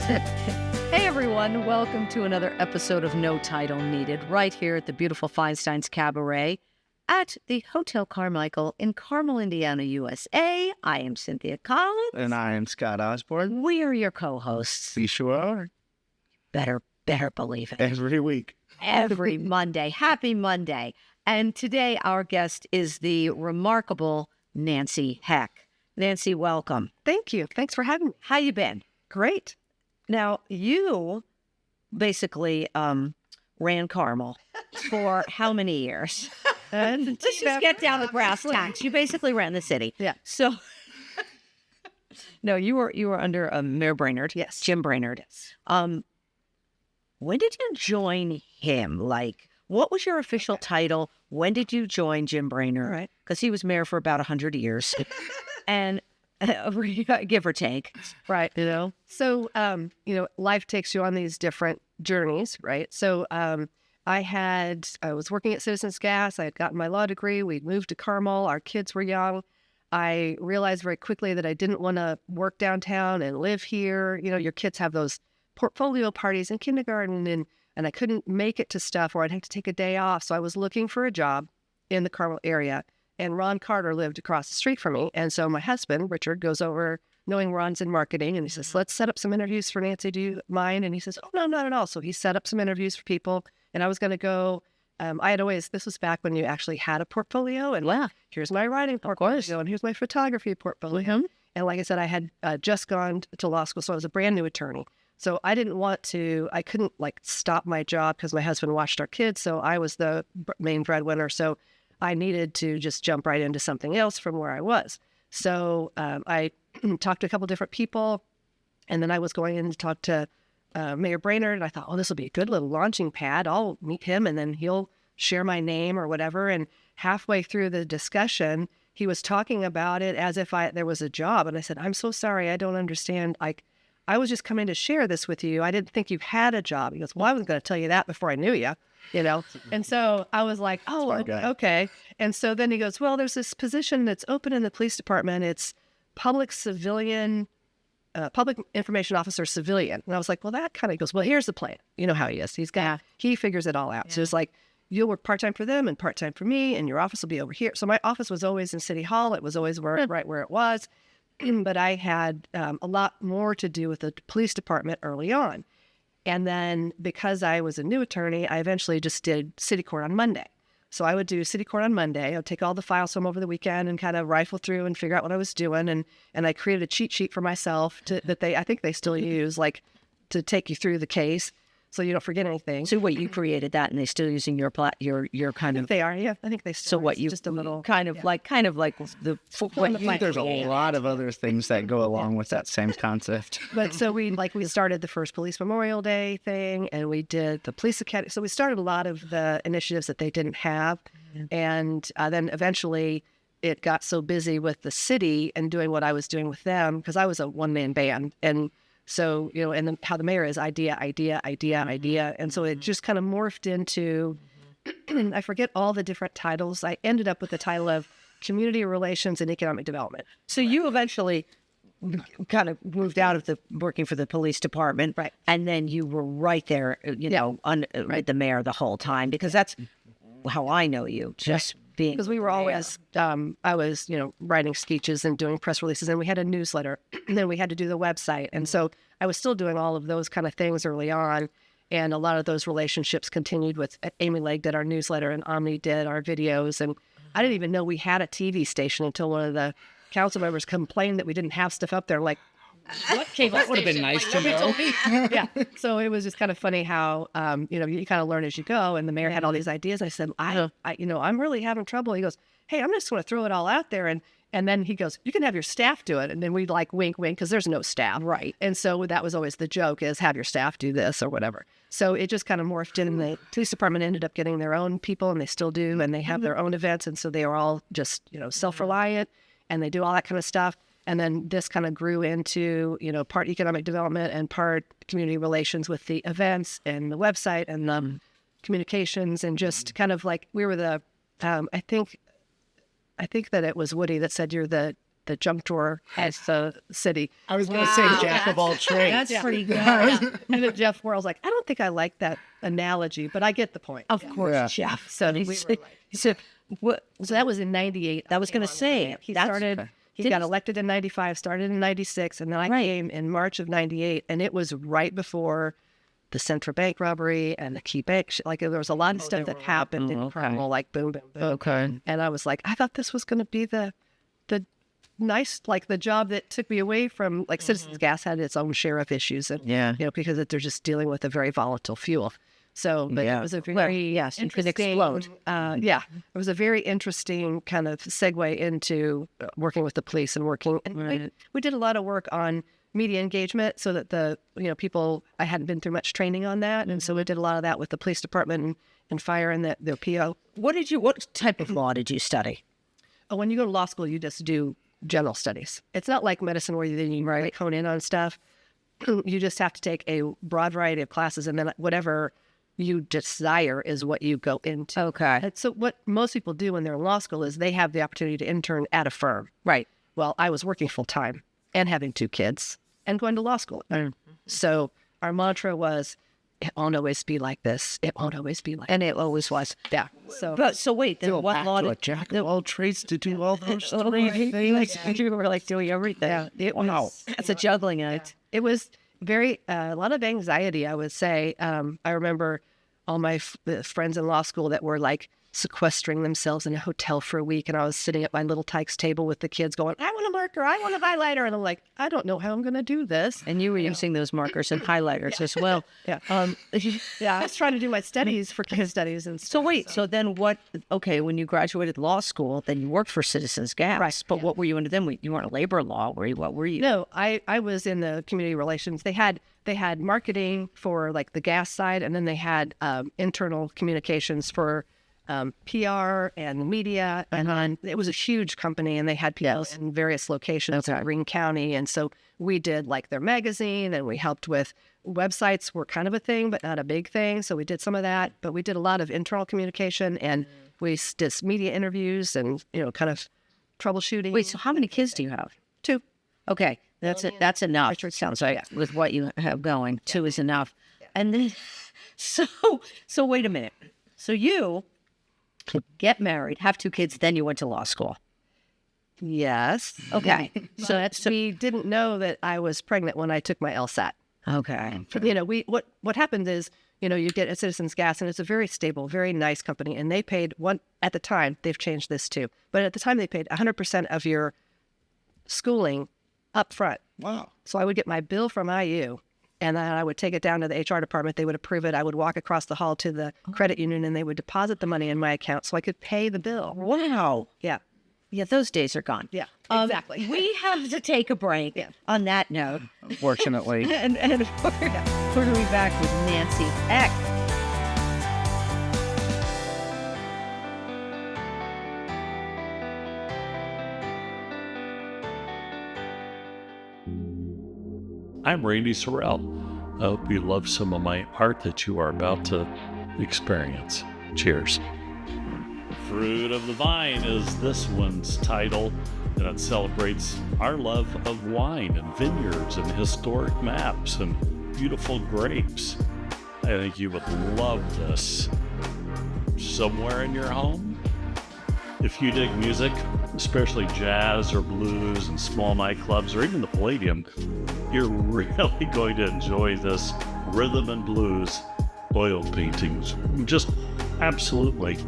Hey everyone, welcome to another episode of No Title Needed, right here at the beautiful Feinstein's Cabaret at the Hotel Carmichael in Carmel, Indiana, USA. I am Cynthia Collins. And I am Scott Osborne. We are your co-hosts. We sure are. Better believe it. Every week. Every Monday. Happy Monday. And today our guest is the remarkable Nancy Heck. Nancy, welcome. Thank you. Thanks for having me. How you been? Great. Now, you basically ran Carmel for how many years? Let's just get down to brass tacks. You basically ran the city. Yeah. So, no, you were under Mayor Brainard. Yes. Jim Brainard. Yes. When did you join him? Like, what was your official title? When did you join Jim Brainard? Right. Because he was mayor for about 100 years. And give or take. Right. You know? So, life takes you on these different journeys, right? So, I was working at Citizens Gas. I had gotten my law degree. We'd moved to Carmel. Our kids were young. I realized very quickly that I didn't want to work downtown and live here. You know, your kids have those portfolio parties in kindergarten, and I couldn't make it to stuff, or I'd have to take a day off. So I was looking for a job in the Carmel area. And Ron Carter lived across the street from me. And so my husband, Richard, goes over, knowing Ron's in marketing, and he says, let's set up some interviews for Nancy. Do you mind? And he says, oh, no, not at all. So he set up some interviews for people. And I was going to go. This was back when you actually had a portfolio. And here's my writing portfolio, and here's my photography portfolio. Mm-hmm. And like I said, I had just gone to law school, so I was a brand new attorney. So I couldn't stop my job because my husband watched our kids. So I was the main breadwinner. So I needed to just jump right into something else from where I was. So I talked to a couple different people, and then I was going in to talk to Mayor Brainard, and I thought, this will be a good little launching pad. I'll meet him, and then he'll share my name or whatever. And halfway through the discussion, he was talking about it as if there was a job. And I said, I'm so sorry, I don't understand. I was just coming to share this with you. I didn't think you had a job. He goes, well, I wasn't going to tell you that before I knew you. You know? And so I was like, okay. And so then he goes, well, there's this position that's open in the police department. It's public information officer civilian. And I was like, well, that kind of goes, well, here's the plan. You know how he is. He figures it all out. Yeah. So it's like, you'll work part-time for them and part-time for me, and your office will be over here. So my office was always in City Hall. It was always right where it was. But I had a lot more to do with the police department early on. And then because I was a new attorney, I eventually just did city court on Monday. So I would do city court on Monday. I would take all the files home over the weekend and kind of rifle through and figure out what I was doing. And I created a cheat sheet for myself that I think they still use, to take you through the case so you don't forget anything. So what, you created that, and they're still using your kind of... They are, yeah. I think they still So what you... Just a little... Kind of like the... There's a lot of other things that go along with that same concept. But so we started the first Police Memorial Day thing, and we did the Police Academy. So we started a lot of the initiatives that they didn't have. And then eventually it got so busy with the city and doing what I was doing with them, because I was a one-man band. And so, and then how the mayor is idea. And so it just kind of morphed into, I forget all the different titles. I ended up with the title of Community Relations and Economic Development. So you eventually kind of moved out of working for the police department. Right. And then you were right there, with the mayor the whole time, because that's how I know you, just being... Because we were always, I was, writing speeches and doing press releases, and we had a newsletter, and then we had to do the website. And so I was still doing all of those kind of things early on. And a lot of those relationships continued with Amy Legg did our newsletter, and Omni did our videos. And I didn't even know we had a TV station until one of the council members complained that we didn't have stuff up there. Like, what cable That would have been nice to know. Yeah. So it was just kind of funny how, you kind of learn as you go. And the mayor had all these ideas. I said, I'm really having trouble. He goes, hey, I'm just going to throw it all out there. And then he goes, you can have your staff do it. And then we'd wink, because there's no staff. Right. And so that was always the joke, is have your staff do this or whatever. So it just kind of morphed in. And the police department ended up getting their own people, and they still do. And they have their own events. And so they are all just, self-reliant, and they do all that kind of stuff. And then this kind of grew into, part economic development and part community relations with the events and the website and the communications, and just kind of we were the, I think that it was Woody that said you're the the junk drawer at the city. I was going to say jack of all trades. That's pretty good. And then Jeff Worrell's like, I don't think I like that analogy, but I get the point. Of course, Yeah. Jeff. So he said, what? So that was in 98. I was going to say, He that's- started, he Didn't- got elected in 95, started in 96, and then I came in March of 98, and it was right before the Central Bank robbery and the Key Bank. Like, there was a lot of stuff that happened in Carmel, like boom, boom, boom. Okay. And I was like, I thought this was going to be the nice, like the job that took me away from, like Citizens Gas had its own share of issues. And, Yeah. because they're just dealing with a very volatile fuel. So, but it was a very yes, it could interesting, explode. it was a very interesting kind of segue into working with the police and working. And we did a lot of work on media engagement, so that the people, I hadn't been through much training on that, and so we did a lot of that with the police department and fire and the PO. What type of law did you study? Oh, when you go to law school, you just do general studies. It's not like medicine where you like hone in on stuff. You just have to take a broad variety of classes, and then whatever you desire is what you go into. Okay. And so what most people do when they're in law school is they have the opportunity to intern at a firm. Right. Well, I was working full time and having 2 kids and going to law school. So our mantra was, it won't always be like this. It won't always be like And it always was. Yeah. So But so wait, then Go what back law to a did jack of all trades to do all those three things. you were like doing everything? yeah, it was, It's a juggling act. it was very, a lot of anxiety, I would say. I remember all my friends in law school that were like sequestering themselves in a hotel for a week. And I was sitting at my little Tykes table with the kids going, I want a marker, I want a highlighter. And I'm like, I don't know how I'm going to do this. And you were using those markers and highlighters as well. Yeah. Yeah. I was trying to do my studies for case studies and stuff. So wait, so then what? Okay, when you graduated law school, then you worked for Citizens Gas. Right, But what were you into then? You weren't labor law, were you? What were you? No, I was in the community relations. They had marketing for like the gas side, and then they had internal communications for PR and media. And then it was a huge company, and they had people in various locations in Greene County. And so we did like their magazine, and we helped with websites were kind of a thing, but not a big thing. So we did some of that, but we did a lot of internal communication, and we did media interviews and, kind of troubleshooting. Wait, so how many kids do you have? 2. Okay, that's it. That's enough. It sounds like with what you have going, 2 is enough. And then, so wait a minute. So you get married, have 2 kids, then you went to law school. Yes. Okay, so that's We didn't know that I was pregnant when I took my LSAT. okay. What happened is, you get a Citizens Gas, and it's a very stable, very nice company, and they paid at the time, they've changed this too, but at the time they paid 100% of your schooling up front. Wow. So I would get my bill from IU, and then I would take it down to the HR department. They would approve it. I would walk across the hall to the credit union, and they would deposit the money in my account so I could pay the bill. Wow. Yeah. Yeah, those days are gone. Yeah, exactly. We have to take a break. Yeah. On that note, Unfortunately. and we're going to be back with Nancy Eck. I'm Randy Sorrell. I hope you love some of my art that you are about to experience. Cheers. Fruit of the Vine is this one's title, and it celebrates our love of wine and vineyards and historic maps and beautiful grapes. I think you would love this somewhere in your home. If you dig music, especially jazz or blues and small nightclubs or even the Palladium, you're really going to enjoy this rhythm and blues oil paintings. Just absolutely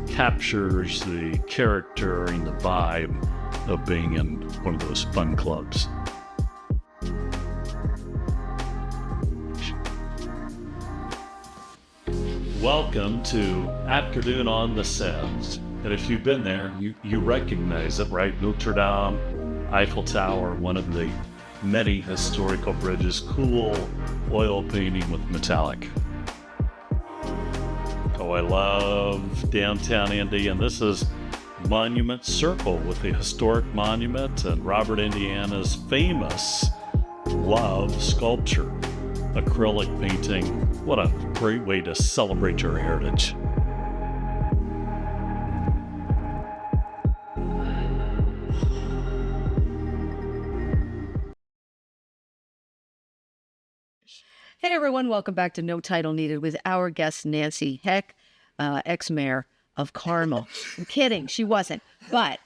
captures the character and the vibe of being in one of those fun clubs. Welcome to Afternoon on the Sands. And if you've been there, you recognize it, right? Notre Dame, Eiffel Tower, one of the many historical bridges, cool oil painting with metallic. Oh, I love downtown Indy, and this is Monument Circle with the historic monument and Robert, Indiana's famous love sculpture, acrylic painting. What a great way to celebrate your heritage. Hey, everyone. Welcome back to No Title Needed with our guest, Nancy Heck, ex-mayor of Carmel. I'm kidding. She wasn't. But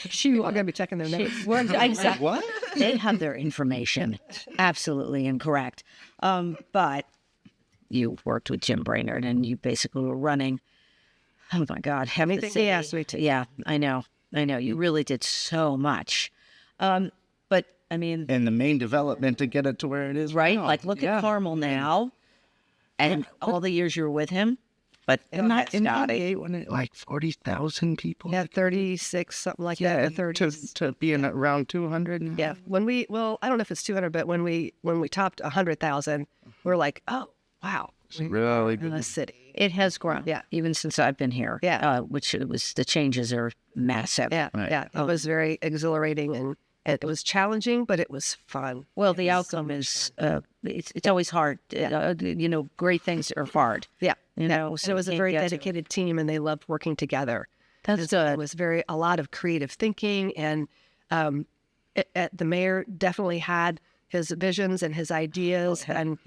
she I'm gonna be checking their notes. Exactly. What? They have their information absolutely incorrect. But you worked with Jim Brainard, and you basically were running, oh my God, Anything he asked me to. Yeah, I know. You really did so much. But I mean, And the main development to get it to where it is right? now. Like, look at Carmel now, and all the years you were with him. But in 98, when it like 40,000 people. Yeah, 36, something like Yeah, that. 30s. to be in around 200. Yeah, I don't know if it's 200, but when we topped 100,000, we're like, oh wow, It's really in big. a city. it has grown. Yeah. Even since I've been here. Yeah. Which it was, the changes are massive. Yeah, Right. yeah. It was very exhilarating and it was challenging, but it was fun. Well, the outcome is, it's always hard. Great things are hard. Yeah, You know, so it was a you very can't get to it. dedicated team, and they loved working together. That's It good. was a lot of creative thinking, and the mayor definitely had his visions and his ideas, and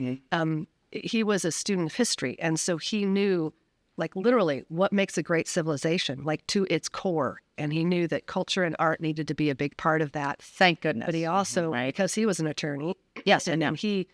he was a student of history, and so he knew, like literally, what makes a great civilization, like to its core, and he knew that culture and art needed to be a big part of that. Thank goodness. But he also, Right. because he was an attorney, Yes, I know. and he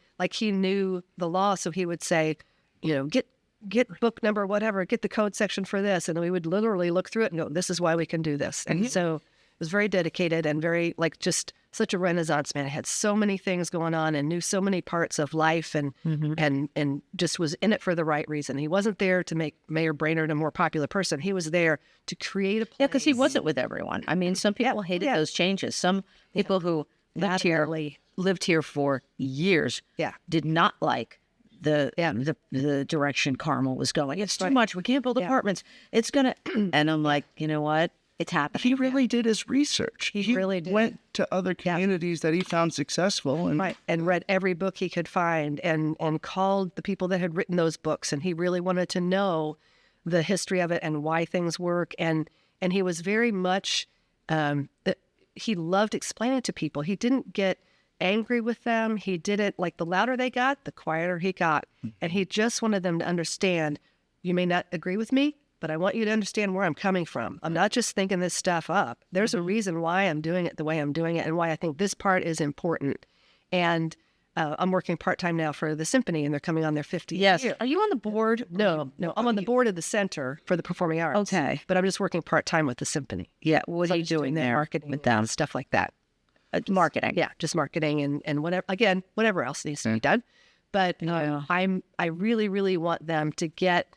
knew the law, so he would say, get book number whatever, get the code section for this, and we would literally look through it and go, this is why we can do this. And so it was very dedicated and very just such a Renaissance man. He had so many things going on and knew so many parts of life, and and just was in it for the right reason. He wasn't there to make Mayor Brainard a more popular person. He was there to create a place. Yeah, because he wasn't with everyone. I mean, some people hated those changes. Some people who lived here for years Yeah. did not like the direction Carmel was going. It's too much. We can't build apartments. It's gonna. And I'm like, you know what? It's happening. He really did his research. He really did. Went to other communities that he found successful. And Right, and read every book he could find, and called the people that had written those books, and he really wanted to know the history of it and why things work, and he was very much he loved explaining to people. He didn't get angry with them. He did it like the louder they got, the quieter he got, and he just wanted them to understand. You may not agree with me, but I want you to understand where I'm coming from. I'm not just thinking this stuff up. There's a reason why I'm doing it the way I'm doing it, and why I think this part is important. And I'm working part-time now for the symphony, and they're coming on their 50th Yes. year. Are you on the board? No, I'm on the board of the Center for the Performing Arts. Okay. But I'm just working part-time with the symphony. Yeah. What So are I'm you just doing there? Marketing with them? stuff like that. Marketing. Yeah, just marketing and whatever. Again, whatever else needs to be done. But Yeah. I really, really want them to get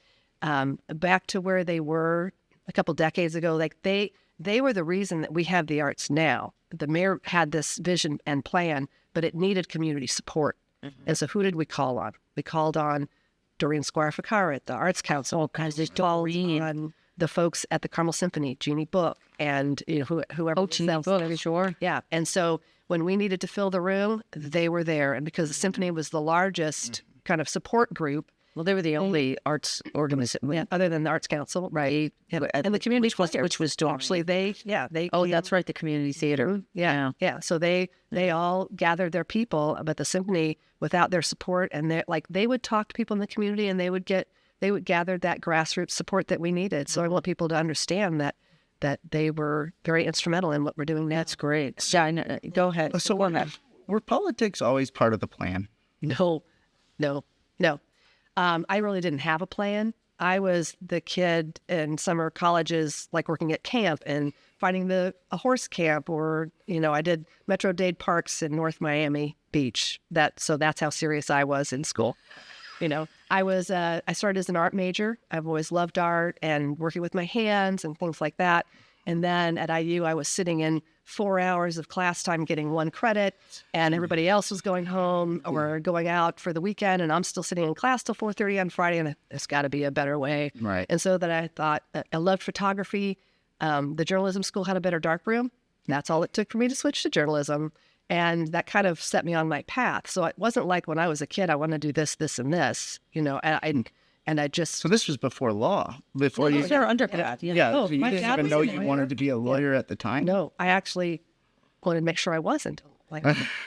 back to where they were a couple decades ago. Like they were the reason that we have the arts now. The mayor had this vision and plan, but it needed community support. And so who did we call on? We called on Doreen Squire-Ficarra at the Arts Council. Because there's Called on the folks at the Carmel Symphony, Jeannie Book, and whoever. Oh, Jeannie else Book, there. sure. Yeah, and so when we needed to fill the room, they were there, and because the symphony was the largest kind of support group. Well, they were the only arts organization. Yeah, other than the Arts Council, right? And the community which was doing. actually they. Oh, that's right, the community theater. Yeah. So they all gathered their people, but the symphony, without their support, and they would talk to people in the community, and they would gather that grassroots support that we needed. So I want people to understand that they were very instrumental in what we're doing now. That's great. Yeah, I know. Go ahead. so were politics always part of the plan? No. I really didn't have a plan. I was the kid in summer colleges, like working at camp and finding a horse camp, or I did Metro Dade Parks in North Miami Beach. So that's how serious I was in school. I started as an art major. I've always loved art and working with my hands and things like that. And then at IU, I was sitting in 4 hours of class time getting 1 credit, and everybody else was going home or going out for the weekend, and I'm still sitting in class till 4:30 on Friday, and there's got to be a better way. Right. And so that I thought, I loved photography. The journalism school had a better darkroom. That's all it took for me to switch to journalism. And that kind of set me on my path. So it wasn't like when I was a kid, I want to do this, this, and this, and I just... So this was before law, before you... was your undergrad. Yeah, so you my didn't dad even was know a you lawyer. wanted to be a lawyer at the time? No, I actually wanted to make sure I wasn't. Like,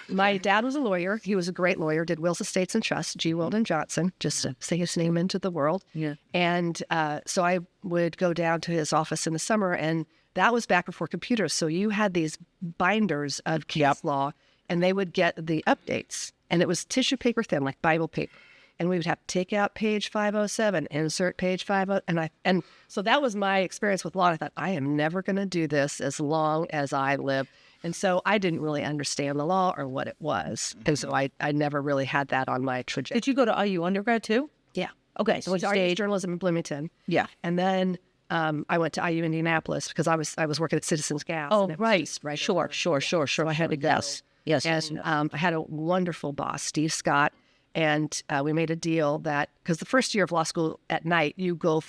my dad was a lawyer. He was a great lawyer, did wills, estates, and trusts, G. Weldon Johnson, just to say his name into the world. Yeah. And so I would go down to his office in the summer, and that was back before computers. So you had these binders of case law, and they would get the updates. And it was tissue paper thin, like Bible paper. And we would have to take out page 507, insert page 50. And so that was my experience with law. I thought, I am never going to do this as long as I live. And so I didn't really understand the law or what it was. And so I never really had that on my trajectory. Did you go to IU undergrad too? Yeah. Okay. So I studied journalism in Bloomington. Yeah. And then I went to IU Indianapolis because I was working at Citizens Gas. Oh, and it was right. just right Sure. over there. So I had to guess. Yes. And I had a wonderful boss, Steve Scott. And we made a deal that, because the first year of law school at night, you go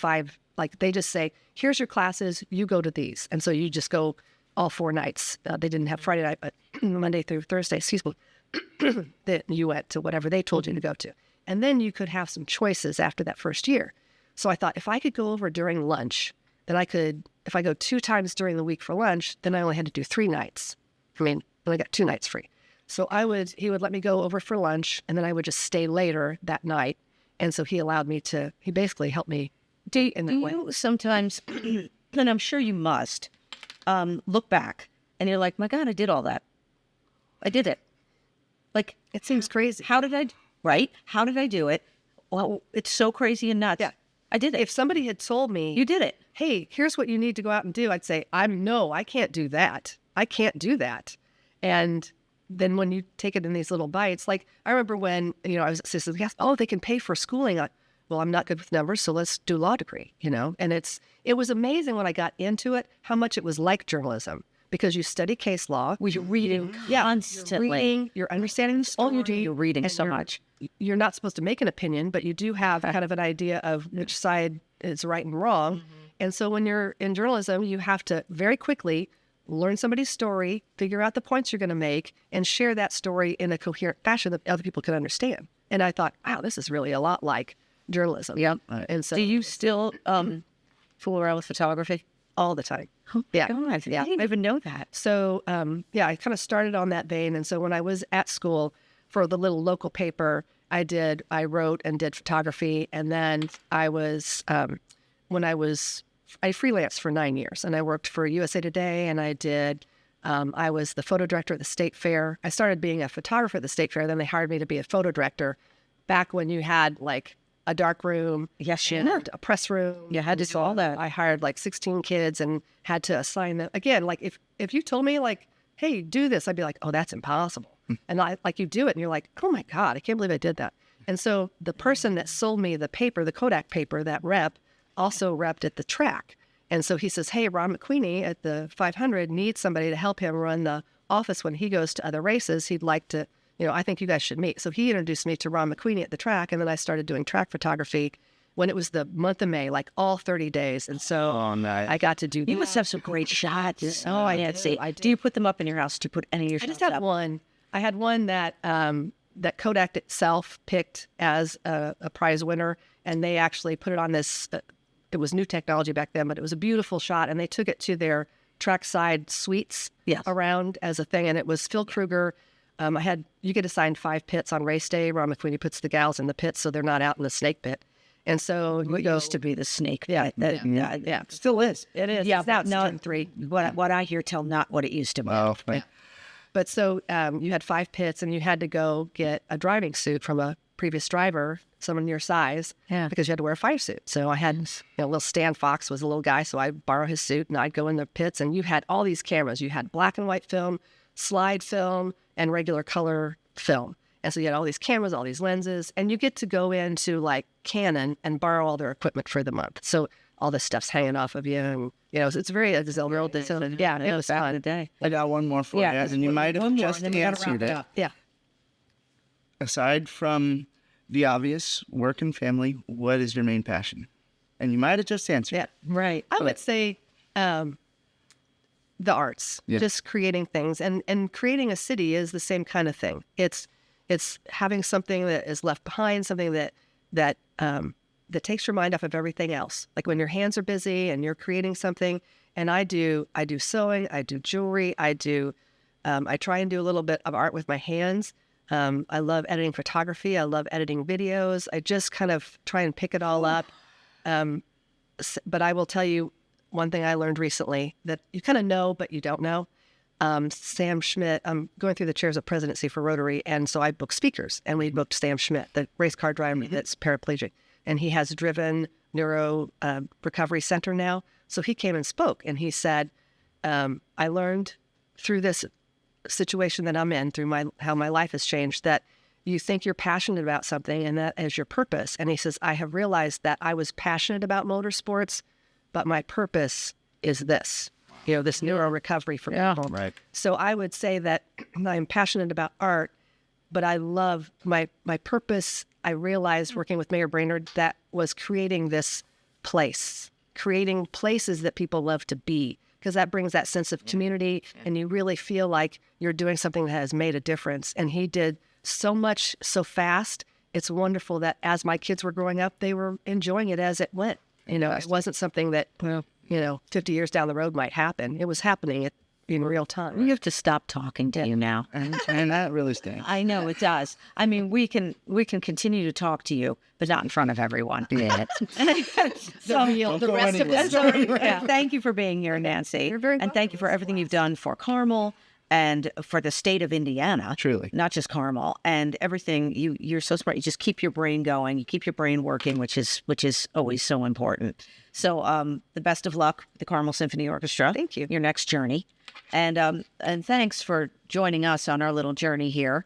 they just say, here's your classes, you go to these. And so you just go all 4 nights. They didn't have Friday night, but Monday through Thursday, excuse me, that you went to whatever they told you to go to. And then you could have some choices after that first year. So I thought, if I could go over during lunch, then if I go 2 times during the week for lunch, then I only had to do 3 nights. I only got 2 nights free. So he would let me go over for lunch, and then I would just stay later that night. And so he basically helped me in that way. You sometimes, and I'm sure you must, look back and you're like, my God, I did all that. I did it. Like, It seems crazy. how did I do it? Well, it's so crazy and nuts. Yeah. I did it. If somebody had told me, You did it. hey, here's what you need to go out and do, I'd say, I can't do that. I can't do that. And then when you take it in these little bites, like I remember when, I was at Citizens Gas, they can pay for schooling. Well, I'm not good with numbers, so let's do law degree, And it was amazing when I got into it, how much it was like journalism, because you study case law. You're reading constantly. You're reading, you're understanding the story. You're reading and so much. You're not supposed to make an opinion, but you do have kind of an idea of which side is right and wrong. And so when you're in journalism, you have to very quickly learn somebody's story, figure out the points you're going to make, and share that story in a coherent fashion that other people can understand. And I thought, wow, this is really a lot like journalism. Yep. And so Do you still fool around with photography? all the time. Oh, Yeah. God. Yeah. I didn't even know that. So, I kind of started on that vein. And so when I was at school for the little local paper, I wrote and did photography. And then I freelanced for 9 years, and I worked for USA Today, and I was the photo director at the State Fair. I started being a photographer at the State Fair. Then they hired me to be a photo director back when you had like a dark room, and a press room. You had to do all that. I hired like 16 kids and had to assign them. Again, like if you told me like, hey, do this, I'd be like, oh, that's impossible. And you do it and you're like, oh my God, I can't believe I did that. And so the person that sold me the paper, the Kodak paper, that rep, also repped at the track. And so he says, hey, Ron McQueenie at the 500 needs somebody to help him run the office when he goes to other races. He'd like to, I think you guys should meet. So he introduced me to Ron McQueenie at the track. And then I started doing track photography when it was the month of May, like all 30 days. And so nice. I got to do that. You must have some great shots. Oh, I can't see. Do you put them up in your house? Do you put any of your I shots just had up? one. I had one that that Kodak itself picked as a prize winner. And they actually put it on this, it was new technology back then, but it was a beautiful shot. And they took it to their trackside suites around as a thing. And it was Phil Kruger. You get assigned 5 pits on race day. Ron McQueenie puts the gals in the pits so they're not out in the snake pit. And so What used to be the snake. Yeah, Yeah. still is. It is. Yeah, Now it's no, Gen 3. What I hear tell not what it used to be. Oh, right. But so you had 5 pits, and you had to go get a driving suit from a previous driver, someone your size, because you had to wear a fire suit. So I had, little Stan Fox was a little guy, so I'd borrow his suit, and I'd go in the pits, and you had all these cameras. You had black and white film, slide film, and regular color film. And so you had all these cameras, all these lenses, and you get to go into like Canon and borrow all their equipment for the month. So all this stuff's hanging off of you, and it's very exhilarating. So, yeah, it was back in fun. the day. I got one more for you, and you might have just answered it. Yeah. Aside from the obvious, work and family, what is your main passion? And you might have just answered. Yeah. Right. I would say the arts, Yeah. just creating things, and creating a city is the same kind of thing. It's having something that is left behind, something that takes your mind off of everything else. Like when your hands are busy and you're creating something. And I do sewing, I do jewelry, I do I try and do a little bit of art with my hands. I love editing photography. I love editing videos. I just kind of try and pick it all up. But I will tell you one thing I learned recently that you kind of know, but you don't know. Sam Schmidt, I'm going through the chairs of presidency for Rotary, and so I booked speakers, and we booked Sam Schmidt, the race car driver that's paraplegic, and he has driven Neuro Recovery Center now. So he came and spoke, and he said, I learned through this situation that I'm in, through how my life has changed, that you think you're passionate about something and that is your purpose. And he says, I have realized that I was passionate about motorsports, but my purpose is this, this neuro recovery for people. Right. So I would say that I'm passionate about art, but I love my purpose. I realized working with Mayor Brainard that was creating this place, creating places that people love to be, because that brings that sense of community and you really feel like you're doing something that has made a difference. And he did so much so fast. It's wonderful that as my kids were growing up, they were enjoying it as it went. It wasn't something that, 50 years down the road might happen. It was happening in real time. We have to stop talking to you now. And that really stinks. I know it does. I mean, we can continue to talk to you, but not in front of everyone. Yeah. So Don't the go rest of anywhere. us. Thank you for being here, Nancy. You're very and thank you for everything you've done for Carmel and for the state of Indiana. Truly. Not just Carmel, and everything. You're so smart. You just keep your brain going. You keep your brain working, which is always so important. So the best of luck with the Carmel Symphony Orchestra. Thank you. Your next journey. And thanks for joining us on our little journey here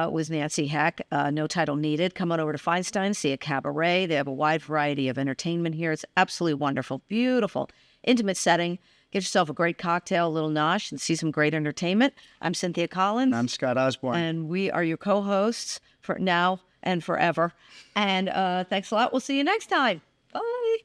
with Nancy Heck. No title needed. Come on over to Feinstein, see a cabaret. They have a wide variety of entertainment here. It's absolutely wonderful, beautiful, intimate setting. Get yourself a great cocktail, a little nosh, and see some great entertainment. I'm Cynthia Collins. I'm Scott Osborne. And we are your co-hosts for now and forever. And thanks a lot. We'll see you next time. Bye.